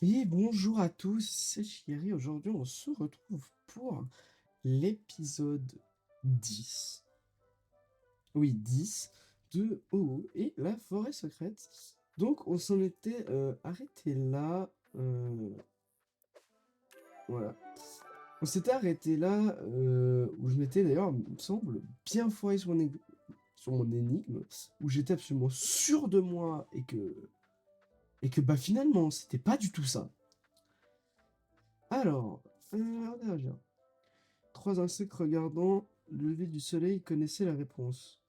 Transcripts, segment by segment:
Et bonjour à tous, c'est Chéri. Aujourd'hui, on se retrouve pour l'épisode 10. Oui, 10 de Oh et la forêt secrète. Donc, on s'en était arrêté là. Voilà. On s'était arrêté là où je m'étais d'ailleurs, il me semble, bien foiré sur mon énigme, où j'étais absolument sûr de moi et que bah finalement, c'était pas du tout ça. Alors, regardez, trois insectes regardant le lever du soleil connaissaient la réponse.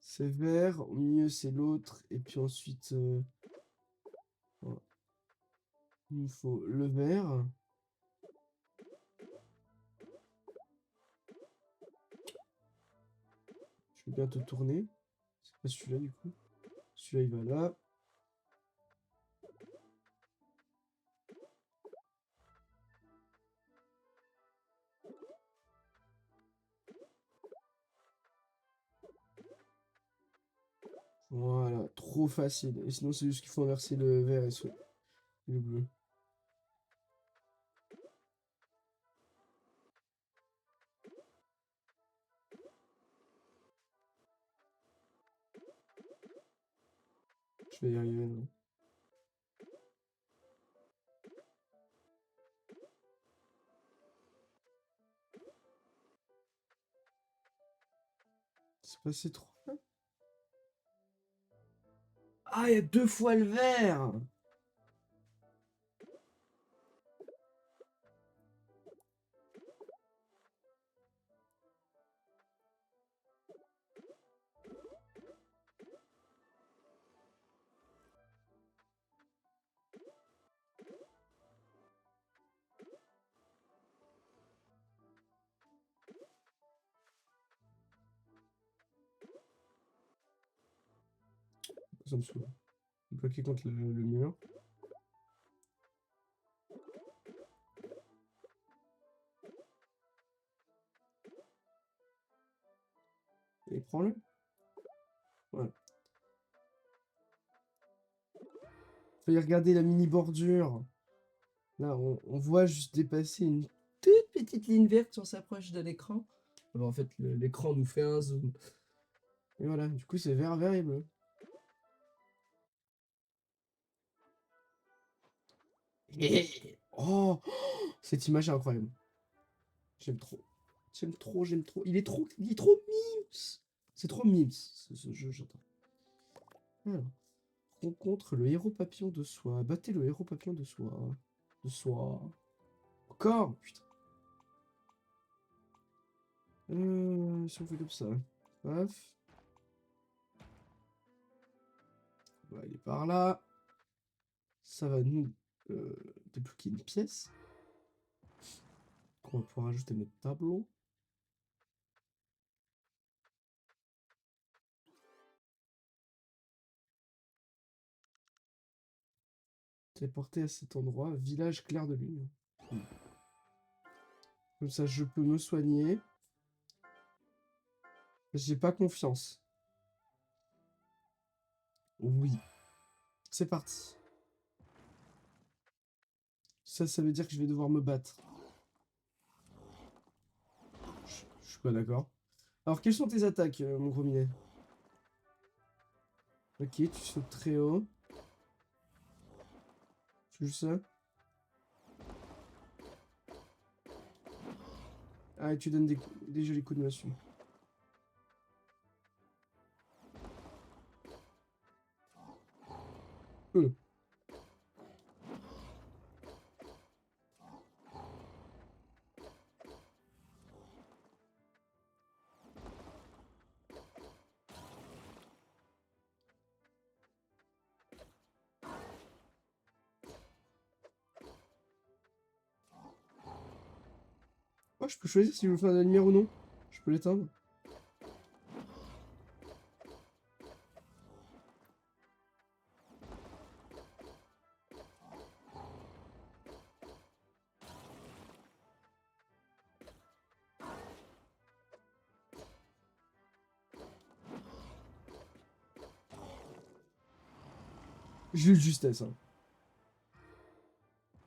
C'est vert, au milieu c'est l'autre, et puis ensuite, voilà. Il nous faut le vert. Je vais bien te tourner. C'est pas celui-là du coup. Celui-là il va là. Voilà, trop facile. Et sinon c'est juste qu'il faut inverser le vert et le bleu. Je vais y arriver là. C'est passé trop. Ah, il y a deux fois le vert! Ça me saoule. Bloqué contre le mur. Et prends-le. Voilà. Faut y regarder la mini bordure. Là, on voit juste dépasser une toute petite ligne verte si on s'approche de l'écran. Ah bah, en fait, l'écran nous fait un zoom. Et voilà, du coup, c'est vert, vert et bleu. Oh, cette image est incroyable. J'aime trop. J'aime trop, j'aime trop. Il est trop mimes. C'est trop mimes, ce jeu, j'entends. Alors, rencontre le héros papillon de soie. Battez le héros papillon de soie. De soie. Encore, putain. Si on fait comme ça. Paf. On va aller par là. Ça va nous débloquer une pièce qu'on va pouvoir ajouter à notre tableau. Téléporter à cet endroit, village clair de lune. Comme ça, je peux me soigner. J'ai pas confiance. Oui, c'est parti. Ça veut dire que je vais devoir me battre. Je suis pas d'accord. Alors, quelles sont tes attaques, mon gros minet? Ok, tu sautes très haut. C'est juste ça. Ah, et tu donnes des jolis coups de massue. Euh. Oh, je peux choisir si je veux faire de la lumière ou non. Je peux l'éteindre. J'ai eu de justesse, hein.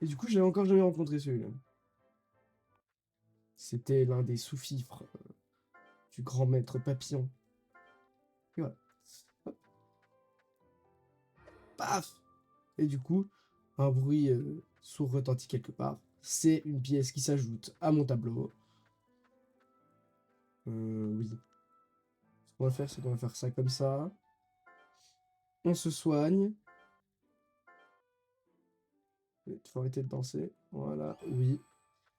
Et du coup, j'avais encore jamais rencontré celui-là. C'était l'un des sous-fifres du grand maître papillon. Et voilà. Hop, paf! Et du coup, un bruit sourd retentit quelque part. C'est une pièce qui s'ajoute à mon tableau. Oui. Ce qu'on va faire, c'est qu'on va faire ça comme ça. On se soigne. Il faut arrêter de danser. Voilà, oui.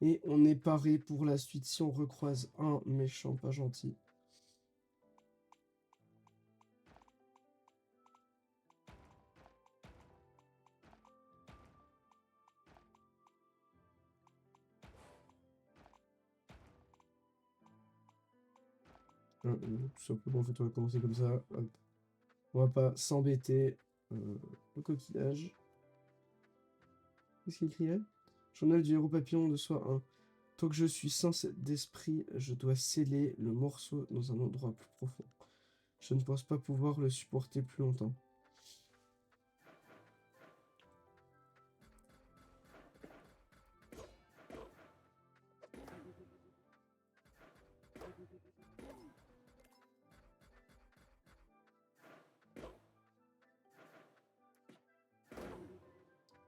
Et on est paré pour la suite si on recroise un méchant pas gentil. Tout simplement, en fait, on va commencer comme ça. Hop. On va pas s'embêter. Le coquillage. Qu'est-ce qu'il écrit là? Journal du héros papillon de soi 1. Tant que je suis sans d'esprit, je dois sceller le morceau dans un endroit plus profond. Je ne pense pas pouvoir le supporter plus longtemps.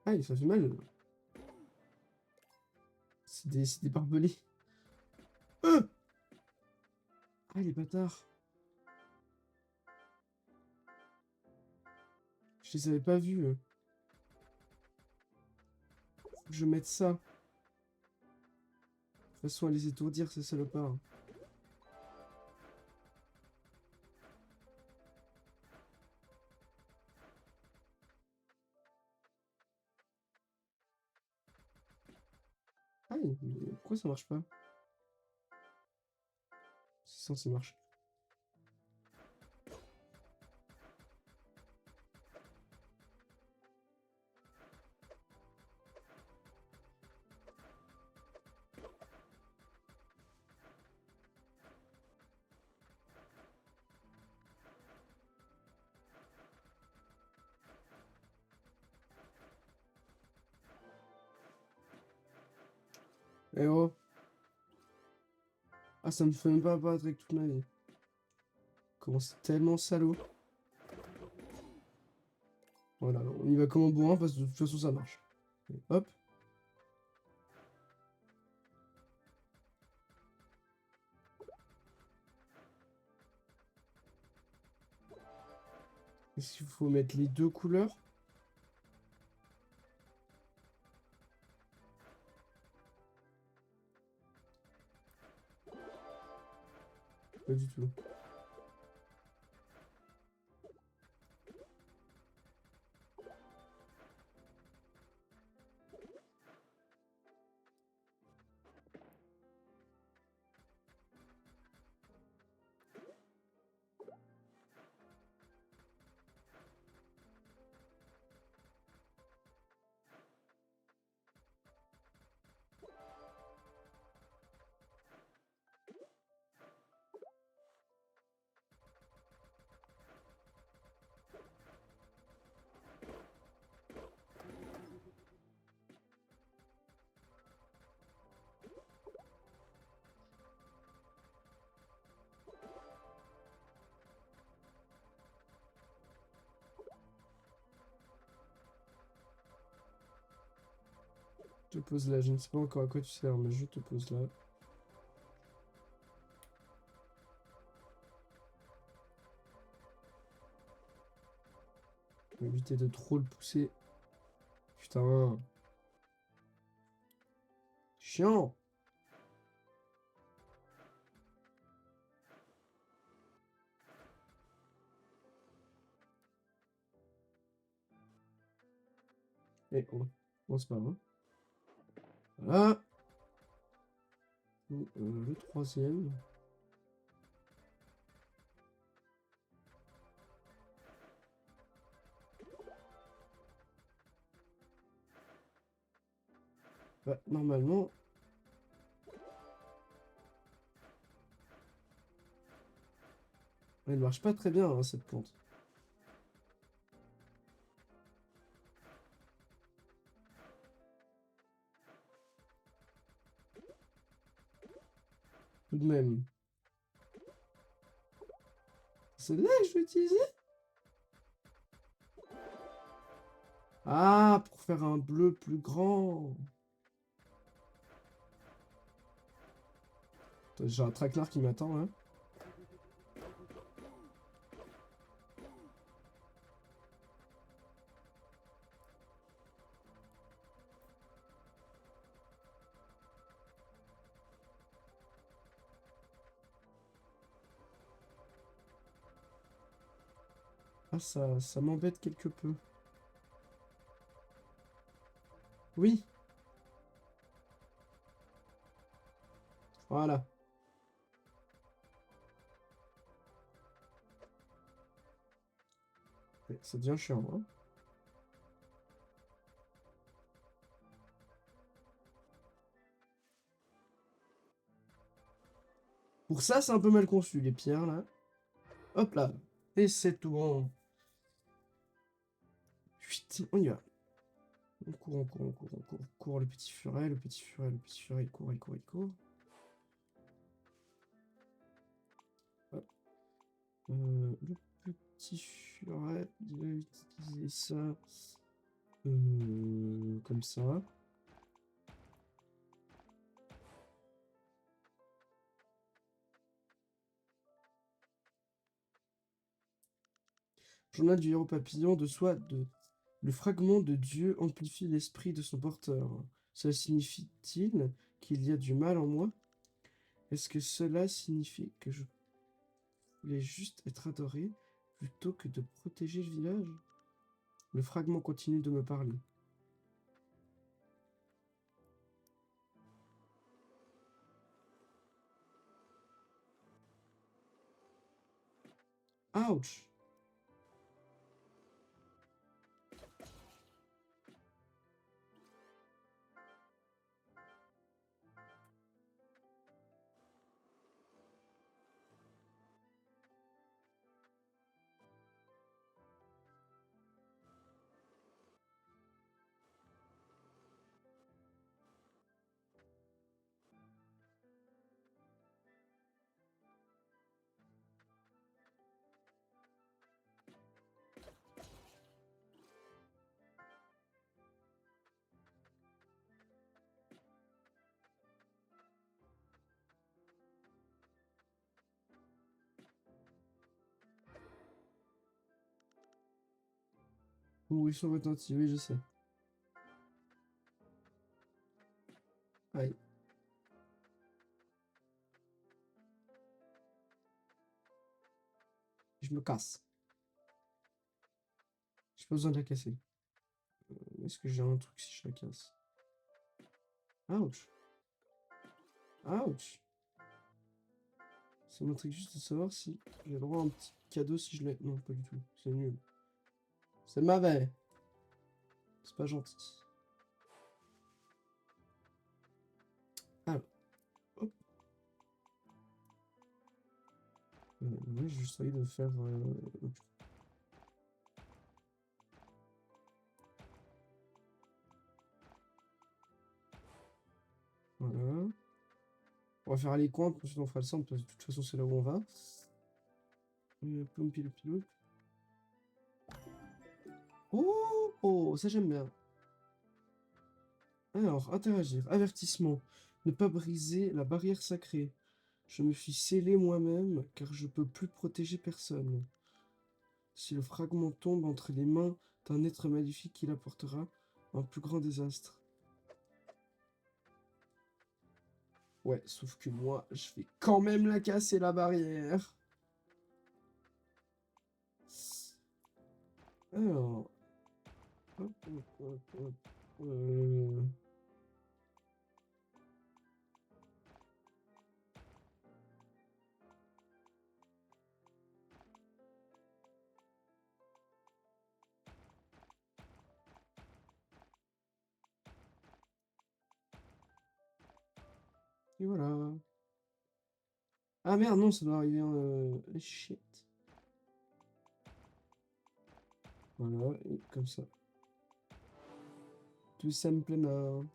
Aïe, ça fait mal. C'est des barbelés. Ah, ah, les bâtards. Je les avais pas vus. Faut que je mette ça. De toute façon, à les étourdir, ces salopards. Aïe, mais pourquoi ça marche pas? C'est censé marcher. Eh oh. Ah, ça me fait même pas apparaître avec toute ma vie. Comment c'est tellement salaud. Voilà, on y va comme un bourrin parce que de toute façon ça marche. Et hop. Est-ce qu'il faut mettre les deux couleurs? Pas du tout. Je te pose là, je ne sais pas encore à quoi tu sers, mais je te pose là. Pour éviter de trop le pousser. Putain. Chiant. Et oh. Bon, c'est pas grave. Voilà. Le troisième. Bah, normalement. Elle marche pas très bien, hein, cette plante. Tout de même. C'est là que je vais utiliser? Ah, pour faire un bleu plus grand. J'ai un traquenard qui m'attend, là. Ah, ça m'embête quelque peu. Oui, voilà. Ça devient chiant, hein. Pour ça, c'est un peu mal conçu, les pierres, là. Hop là. Et c'est tout bon. Chut, on y va. On court, on court, on court, on court, on court. Le petit furet, le petit furet, le petit furet, il court, il court, il court. Hop. Le petit furet, il va utiliser ça. Comme ça. Journal du héros papillon de soi de le fragment de Dieu amplifie l'esprit de son porteur. Cela signifie-t-il qu'il y a du mal en moi? Est-ce que cela signifie que je voulais juste être adoré plutôt que de protéger le village? Le fragment continue de me parler. Ouch! Oui, sont retentis, oui, je sais. Aïe, je me casse. J'ai pas besoin de la casser. Est-ce que j'ai un truc si je la casse? Ouch! Ouch! Ça m'intrigue juste de savoir si j'ai le droit à un petit cadeau si je l'ai. Non, pas du tout. C'est nul. C'est mauvais. C'est pas gentil. Alors, hop. Moi, j'essaye de faire. Voilà. On va faire les coins, puis ensuite on fera le centre, parce que de toute façon, c'est là où on va. Ploum, pilou, pilou. Oh, oh, ça j'aime bien. Alors, interagir. Avertissement. Ne pas briser la barrière sacrée. Je me suis scellé moi-même, car je peux plus protéger personne. Si le fragment tombe entre les mains d'un être maléfique, il apportera un plus grand désastre. Ouais, sauf que moi, je vais quand même la casser, la barrière. Alors... hop, hop, hop, hop. Et voilà. Ah merde, non, ça doit arriver en... shit. Voilà, et comme ça. Tout simplement.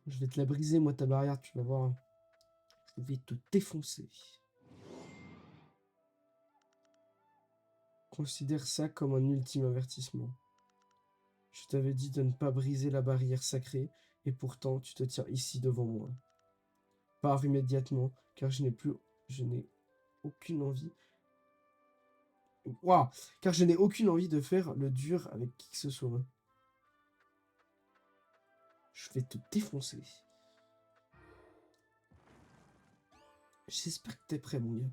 Je vais te la briser, moi, ta barrière, tu vas voir. Je vais te défoncer. Considère ça comme un ultime avertissement. Je t'avais dit de ne pas briser la barrière sacrée, et pourtant tu te tiens ici devant moi. Pars immédiatement, car je n'ai aucune envie. Waouh! Car je n'ai aucune envie de faire le dur avec qui que ce soit. Je vais te défoncer. J'espère que t'es prêt, mon gars.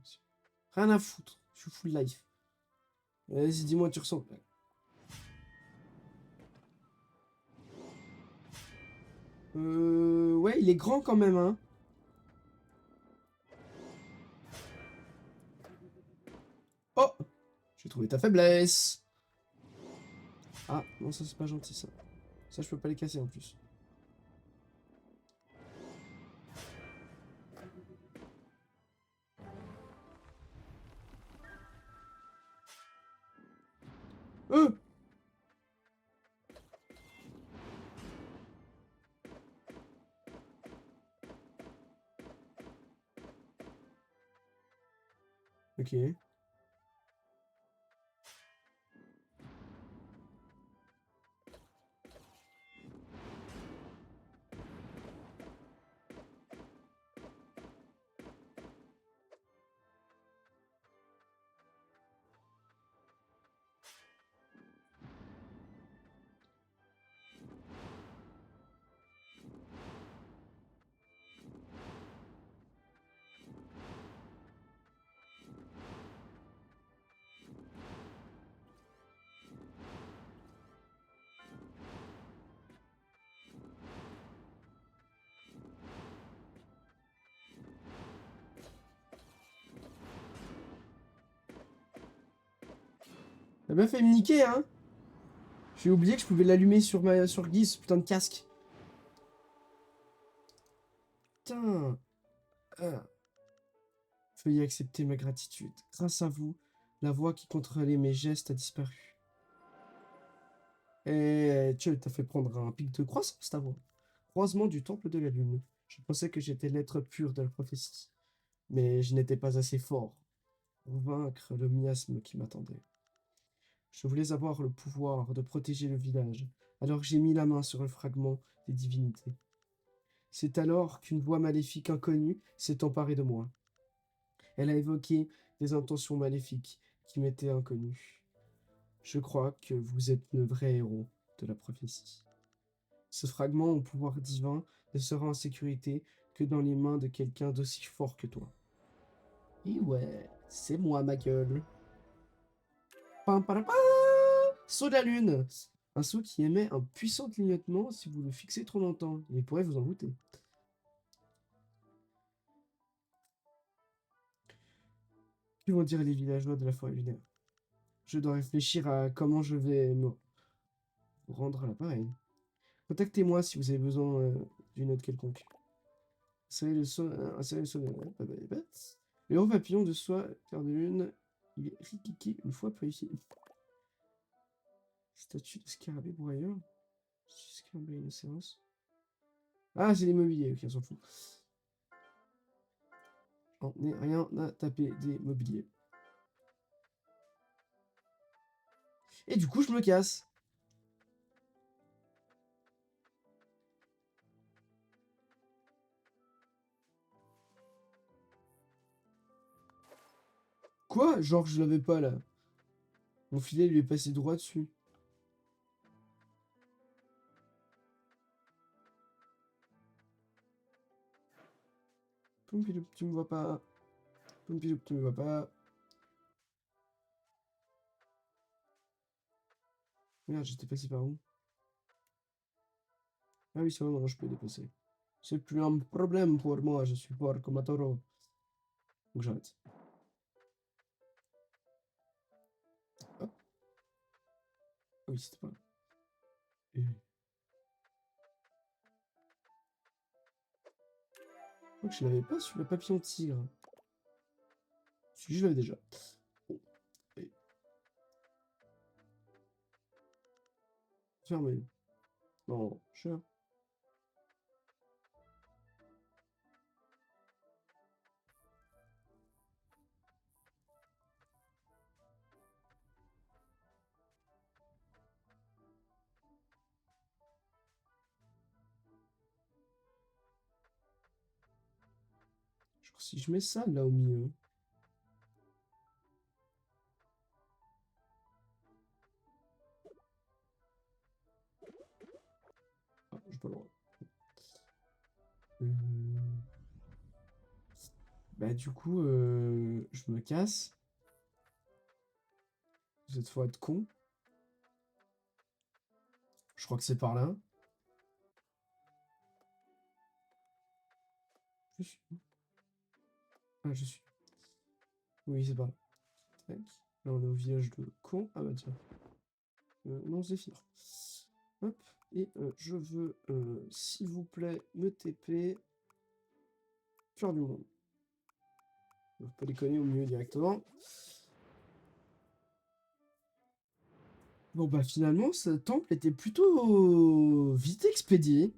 Rien à foutre. Je suis full life. Vas-y, dis-moi, tu ressens. Ouais, il est grand quand même, hein. Oh! J'ai trouvé ta faiblesse. Ah, non, ça c'est pas gentil, ça. Ça, je peux pas les casser en plus. Euh! Ok. T'as bien fait me niquer, hein? J'ai oublié que je pouvais l'allumer sur Guy, ce putain de casque. Putain. Ah. Veuillez accepter ma gratitude. Grâce à vous, la voix qui contrôlait mes gestes a disparu. Et tu t'as fait prendre un pic de croissance, ta voix. Croisement du temple de la lune. Je pensais que j'étais l'être pur de la prophétie. Mais je n'étais pas assez fort pour vaincre le miasme qui m'attendait. Je voulais avoir le pouvoir de protéger le village, alors j'ai mis la main sur le fragment des divinités. C'est alors qu'une voix maléfique inconnue s'est emparée de moi. Elle a évoqué des intentions maléfiques qui m'étaient inconnues. Je crois que vous êtes le vrai héros de la prophétie. Ce fragment au pouvoir divin ne sera en sécurité que dans les mains de quelqu'un d'aussi fort que toi. Et ouais, c'est moi, ma gueule. Pam, pam, pam. Saut de la lune. Un saut qui émet un puissant clignotement si vous le fixez trop longtemps. Il pourrait vous en goûter. Que vont dire les villageois de la forêt lunaire? Je dois réfléchir à comment je vais me rendre à l'appareil. Contactez-moi si vous avez besoin d'une aide quelconque. Un soleil le haut papillon de soie, terre de lune, il est riquiqué une fois purifié. Statue de scarabée broyeur. Scarabée innocence. Ah, c'est l'immobilier, ok, on s'en fout. On n'est rien à taper des mobiliers. Et du coup, je me casse. Quoi? Genre, je l'avais pas là. Mon filet lui est passé droit dessus. Poumpiloup, tu me vois pas. Poumpiloup, tu me vois pas. Merde, j'étais passé par où? Ah oui, c'est vrai, maintenant je peux dépasser. C'est plus un problème pour moi, je suis fort comme un taureau. Donc j'arrête. Hop. Ah oui, c'était pas là. Et... Je crois que je l'avais pas sur le papillon tigre. Si, je l'avais déjà. Bon, et... Fermé. Non, cher. si je mets ça là au milieu. Ah, j'ai pas le droit. Bah du coup, je me casse. Cette fois être con. Je crois que c'est par là. Je suis. Ah, je suis. Oui, c'est par là. Tac. Là, on est au village de con. Ah bah tiens. Non, Zéphyr. Hop. Et je veux, s'il vous plaît, me TP. Cœur du monde. On peut déconner au milieu directement. Bon bah finalement, ce temple était plutôt vite expédié.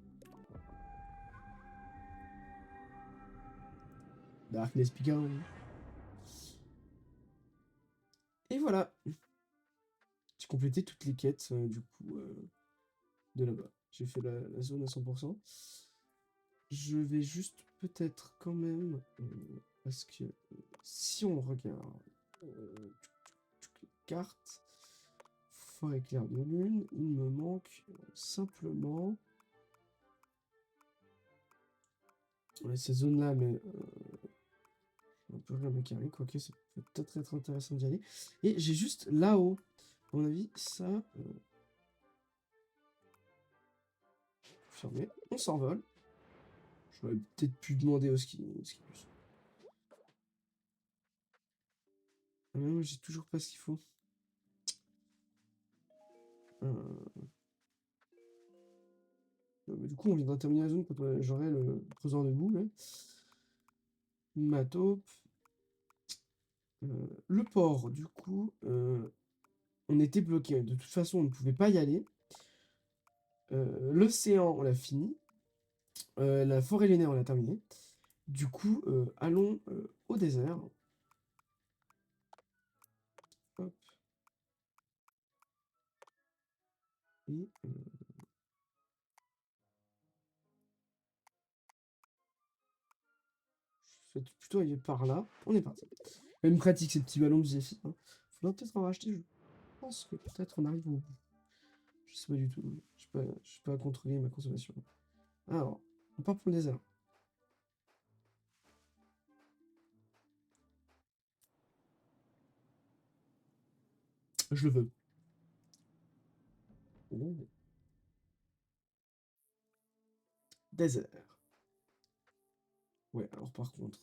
Darkness Picard. Et voilà. J'ai complété toutes les quêtes du coup de là-bas. J'ai fait la zone à 100%. Je vais juste peut-être quand même, parce que si on regarde carte, forêt claire de lune, il me manque simplement ces zones-là, mais on peut rien me carrer, quoique ça peut peut-être être intéressant d'y aller. Et j'ai juste là-haut, à mon avis, ça... fermé. On s'envole. J'aurais peut-être pu demander au ski. Ah, mais moi, j'ai toujours pas ce qu'il faut. Mais du coup, on viendra terminer la zone quand j'aurai le creuseur de boue, là. Ma taupe. Le port, du coup, on était bloqué. De toute façon, on ne pouvait pas y aller. L'océan, on l'a fini. La forêt lunaire, on l'a terminé. Du coup, allons au désert. Hop. Et je vais plutôt aller par là. On est parti. Même pratique ces petits ballons que j'ai fait. Hein. Faudra peut-être en racheter. Je pense que peut-être on arrive au bout. Je sais pas du tout. Je sais pas contrôler ma consommation. Alors, on part pour le désert. Je le veux. Oh. Désert. Ouais, alors par contre...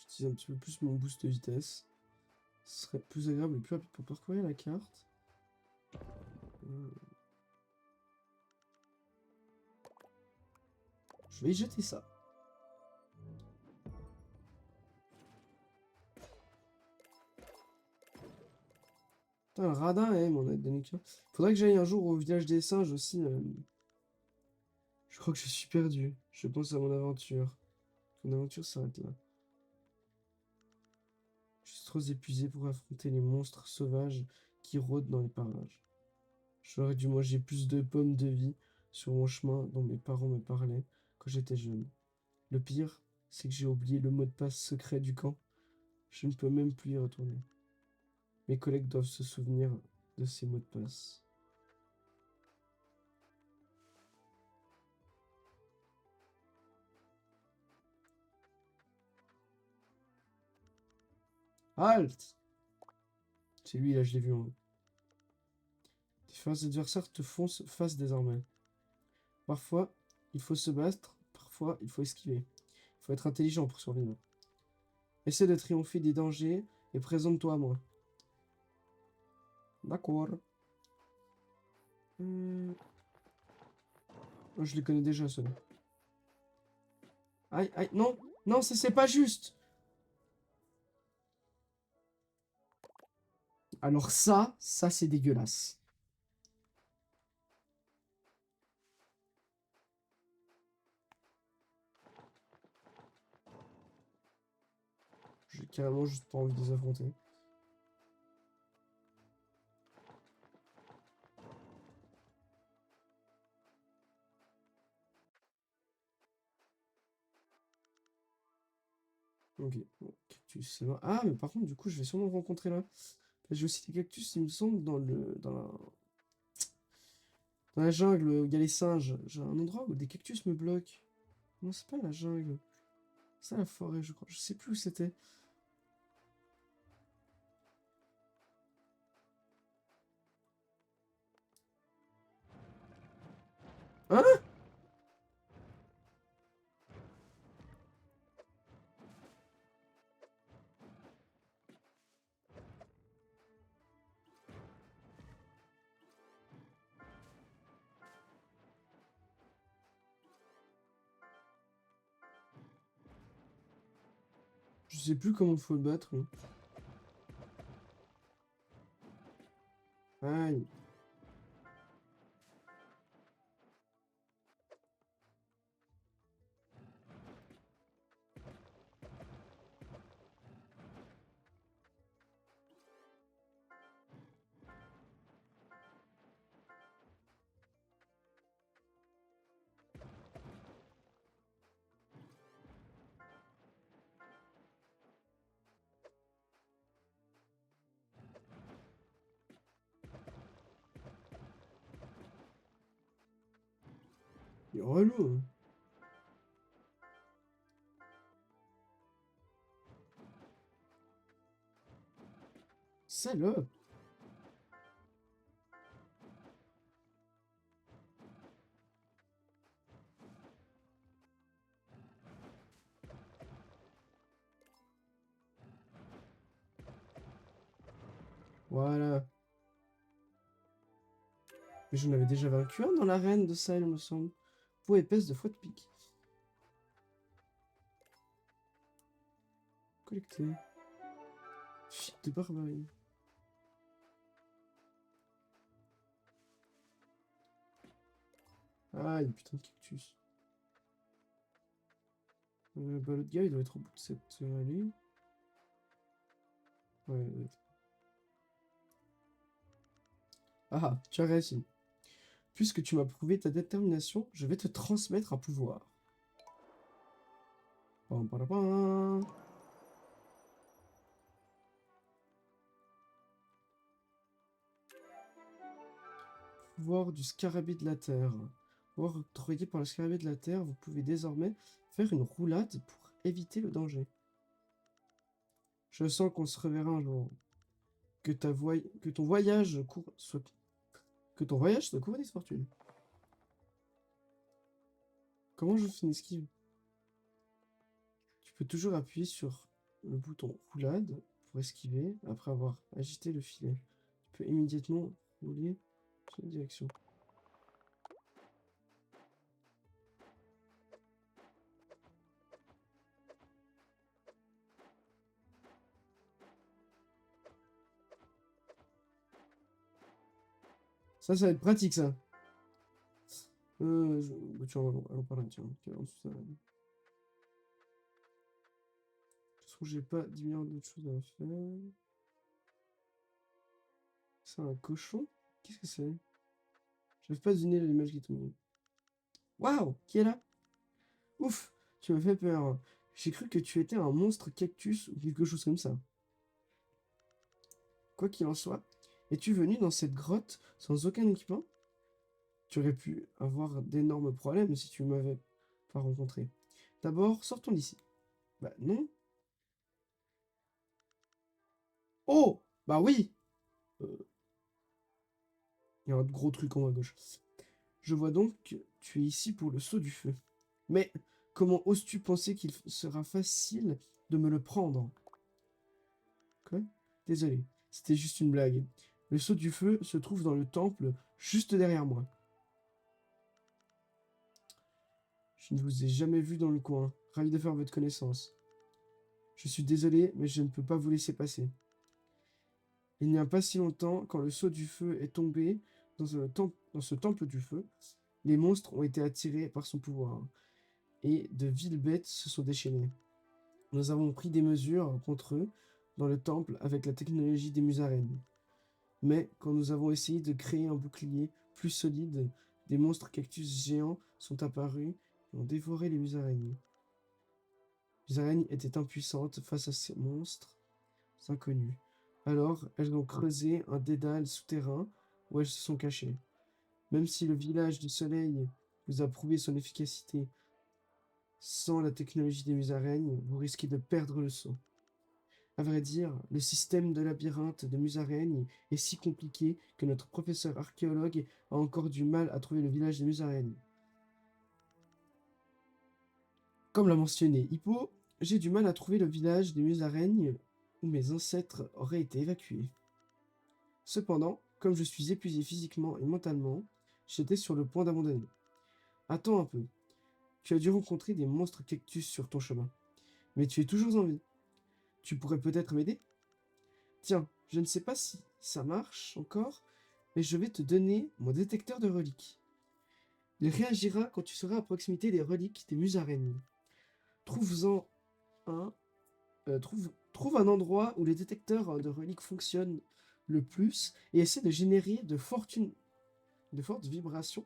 j'utilise un petit peu plus mon boost de vitesse. Ce serait plus agréable et plus rapide pour parcourir la carte. Je vais y jeter ça. Putain, le radin aime en aide de faudrait que j'aille un jour au village des singes aussi. Je crois que je suis perdu. Je pense à mon aventure. Mon aventure s'arrête là. Je suis trop épuisé pour affronter les monstres sauvages qui rôdent dans les parages. J'aurais dû manger plus de pommes de vie sur mon chemin dont mes parents me parlaient quand j'étais jeune. Le pire, c'est que j'ai oublié le mot de passe secret du camp. Je ne peux même plus y retourner. Mes collègues doivent se souvenir de ces mots de passe. Halt! C'est lui, là, je l'ai vu en haut. Tes adversaires te foncent face désormais. Parfois, il faut se battre, parfois, il faut esquiver. Il faut être intelligent pour survivre. Essaie de triompher des dangers et présente-toi à moi. D'accord. Oh, je les connais déjà, ceux-là. Aïe, aïe, non! Non, ça c'est pas juste! Alors ça c'est dégueulasse. J'ai carrément juste pas envie de les affronter. Ok, bon, cactus, c'est bon. Ah, mais par contre, du coup, je vais sûrement le rencontrer là. J'ai aussi des cactus, il me semble, dans la jungle où il y a les singes. J'ai un endroit où des cactus me bloquent. Non, c'est pas la jungle. C'est la forêt, je crois. Je sais plus où c'était. Hein? Je sais plus comment faut le battre. Aïe. Il est relou. Salope. Voilà. Mais j'en avais déjà vaincu un dans l'arène de ça, il me semble. Peau épaisse de fois de pique. Collecté. Fille de barbarie. Aïe, putain de cactus. Bah, l'autre gars, il doit être au bout de cette allée. Ouais, il doit être- Ah, tu as réussi. Puisque tu m'as prouvé ta détermination, je vais te transmettre un pouvoir. Pam, pam, pam. Pouvoir du scarabée de la terre. Pouvoir octroyé par le scarabée de la terre, vous pouvez désormais faire une roulade pour éviter le danger. Je sens qu'on se reverra un jour. Que ton voyage soit... Que ton voyage soit couronné de fortune. Comment je fais une esquive? Tu peux toujours appuyer sur le bouton roulade pour esquiver après avoir agité le filet. Tu peux immédiatement rouler sur une direction. Ça va être pratique, ça. Bah, tiens, allons par là, tiens. Ok, en dessous, ça va. De toute façon, j'ai pas 10 milliards d'autres choses à faire. C'est un cochon? Qu'est-ce que c'est? J'arrive pas à deviner l'image qui est tombée. Waouh! Qui est là? Ouf! Tu m'as fait peur. J'ai cru que tu étais un monstre cactus ou quelque chose comme ça. Quoi qu'il en soit, es-tu venu dans cette grotte sans aucun équipement? Tu aurais pu avoir d'énormes problèmes si tu m'avais pas rencontré. D'abord, sortons d'ici. Bah non. Oh! Bah oui! Euh, Il y a un gros truc en haut à gauche. Je vois donc que tu es ici pour le saut du feu. Mais comment oses-tu penser qu'il sera facile de me le prendre? Quoi? Désolé, c'était juste une blague. Le saut du feu se trouve dans le temple, juste derrière moi. Je ne vous ai jamais vu dans le coin. Ravi de faire votre connaissance. Je suis désolé, mais je ne peux pas vous laisser passer. Il n'y a pas si longtemps, quand le sceau du feu est tombé dans ce temple du feu, les monstres ont été attirés par son pouvoir, et de viles bêtes se sont déchaînées. Nous avons pris des mesures contre eux dans le temple avec la technologie des musaraignes. Mais quand nous avons essayé de créer un bouclier plus solide, des monstres cactus géants sont apparus et ont dévoré les musaraignes. Les musaraignes étaient impuissantes face à ces monstres inconnus. Alors, elles ont creusé un dédale souterrain où elles se sont cachées. Même si le village du soleil vous a prouvé son efficacité, sans la technologie des musaraignes, vous risquez de perdre le saut. À vrai dire, le système de labyrinthe de musaraignes est si compliqué que notre professeur archéologue a encore du mal à trouver le village des musaraignes. Comme l'a mentionné Hippo, j'ai du mal à trouver le village des musaraignes où mes ancêtres auraient été évacués. Cependant, comme je suis épuisé physiquement et mentalement, j'étais sur le point d'abandonner. Attends un peu. Tu as dû rencontrer des monstres cactus sur ton chemin. Mais tu es toujours en vie. Tu pourrais peut-être m'aider? Tiens, je ne sais pas si ça marche encore, mais je vais te donner mon détecteur de reliques. Il réagira quand tu seras à proximité des reliques des musaraignes. Trouve-en un, trouve un endroit où les détecteurs de reliques fonctionnent le plus et essaie de générer de fortes vibrations.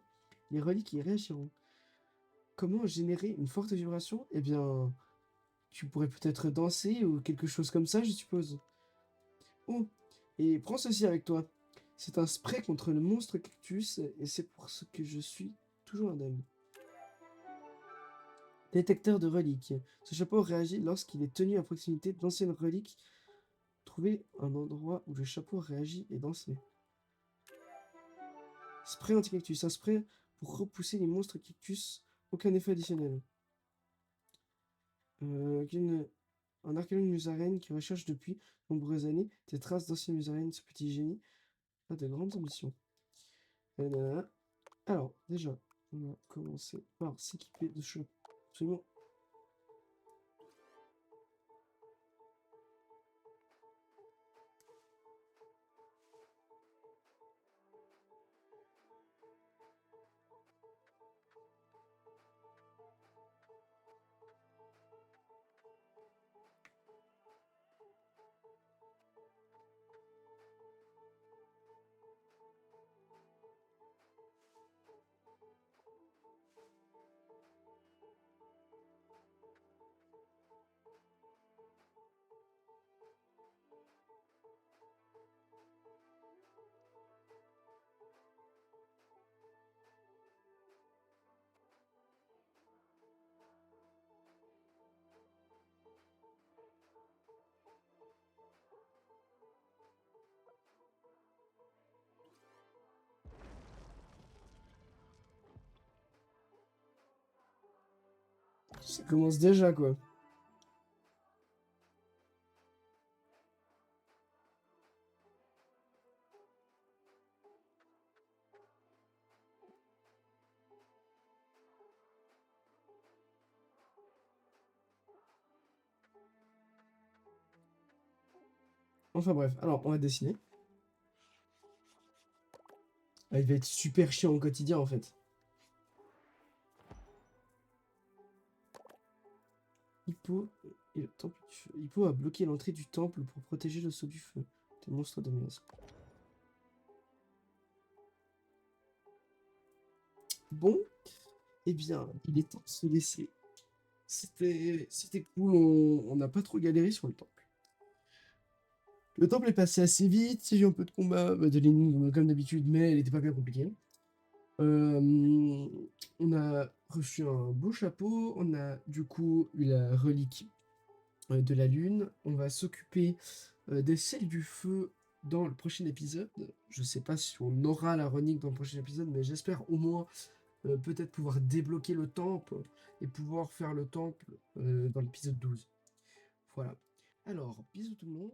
Les reliques y réagiront. Comment générer une forte vibration? Eh bien, tu pourrais peut-être danser ou quelque chose comme ça, je suppose. Oh, et prends ceci avec toi. C'est un spray contre le monstre cactus et c'est pour ce que je suis toujours indemne. Détecteur de reliques. Ce chapeau réagit lorsqu'il est tenu à proximité d'anciennes reliques. Trouvez un endroit où le chapeau réagit et dansez. Spray anti-cactus. Un spray pour repousser les monstres cactus. Aucun effet additionnel. Un archéologue musaraigne qui recherche depuis de nombreuses années des traces d'anciennes musaraignes. Ce petit génie a de grandes ambitions. Alors, déjà, on va commencer par s'équiper de choses absolument. Ça commence déjà, quoi. Enfin bref, alors on va dessiner. Ah, il va être super chiant au quotidien en fait. Hippo et le temple du feu. Hippo a bloqué l'entrée du temple pour protéger le sceau du feu des monstres de mers. Bon, eh bien, il est temps de se laisser. C'était cool, on n'a pas trop galéré sur le temple. Le temple est passé assez vite, j'ai eu un peu de combat, de l'énigme comme d'habitude, mais elle n'était pas bien compliquée. On a reçu un beau chapeau, on a du coup eu la relique de la lune. On va s'occuper des selles du feu dans le prochain épisode. Je sais pas si on aura la relique dans le prochain épisode, mais j'espère au moins peut-être pouvoir débloquer le temple et pouvoir faire le temple dans l'épisode 12. Voilà. Alors, bisous tout le monde.